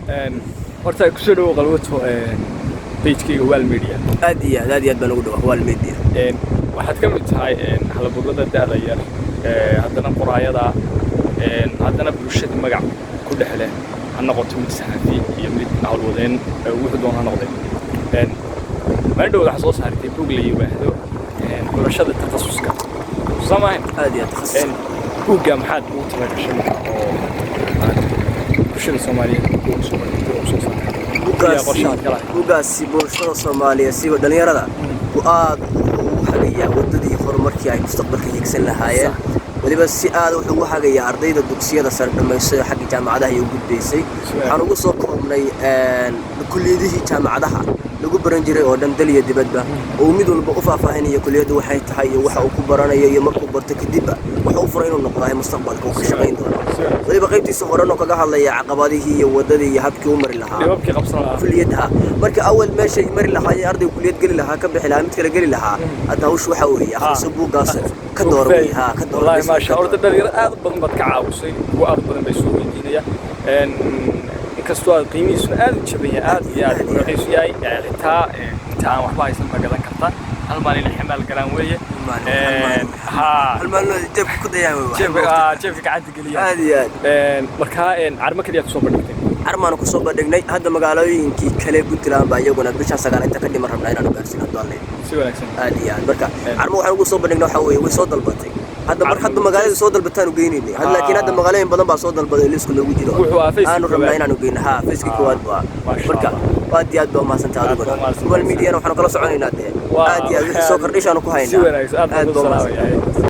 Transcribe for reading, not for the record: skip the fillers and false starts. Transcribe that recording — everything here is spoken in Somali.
horta ku soo dhawo qalwato page-kayga Wal Media aad iyo aad baan ugu dhawahay Wal Media waxaad ka mid tahay halabuurada da'da yar haddana qoraayada haddana bulshada magac ku dhexle ha noqoto mid saxafi iyo mid hawlwadeen wuxuu doon ha noqday ma dhow wax soo saartay bug la yimaado bulshada takhasuska samayn aad iyo takhassus buugga maxaad ugu talagashay oo bulshada Soomaaliyeed oo soo saartay buuggaasi bulshada Soomaaliyeed si dhalinyarada ku aad u hagaya wadadii horumarkii ay mustaqbalka higsan lahaayeen waliba si aad wuxuu u hagaya ardayda dugsiyada sare dhameysay xagga jaamacadaha iyo gudbeysay waxaan ugu soo koobnay kulliyadaha jaamacadaha lagu baran jiray oo dhan daliya dibadba oo mid walba u faahfaahinaya kulliyadu waxay tahay iyo waxa uu ku baranayo iyo markuu barto kadib waxa uu furay inuu noqdo mustaqbalka uu ka shaqeyn doono waliba qaybtiisa hore oo kaga hadlaya caqabadihii iyo wadadii iyo habkii uu mari lahaa kulliyadaha marka awal meesha mari lahaa arday kulliyad gali lahaa ka bixi lahaa mid kale gali lahaa hadda waxa uu yahay akhriso buuggaas ka doorbiyaha ka wallahi ma sha Allah dhalinyaro aad badan bad ka caawisay kuwa aad badan bay soo weydiinaya kastoo qiimihiisu aad u jabaya aad iyo aad u raqiis yahay xitaa inta aan waxba haysan ma gadan kartaa hal maalin xamaal galaan weeye hal maalin jeeb ku dayaan jeeb gacanta galiya aad iyo aad marka arma kaliya ku soo bandhigtay armaan ku soo bandhignay hadda magaalooyinkii kale Puntland baa iyaguna bisha 9 inta ka dhiman rabnaa inaan gaarsiino doonay si wanaagsan aad iyo aad marka arma waxaan ugu soo bandhignay waxa weeye way soo dalbatay hadda magaalada soo dalbataan u geynayay laakiin hadda magaalooyin badan baa soo dalbaday liiska loogu jiro aanu rabnaa inaan u geyno Facebook waad marka aad iyo aad baa mahadsantahay adigu Wal Media waxaan kala soconaynaa aad iyo aad soo kordhishaan ku haynaa si wanaagsan aad baa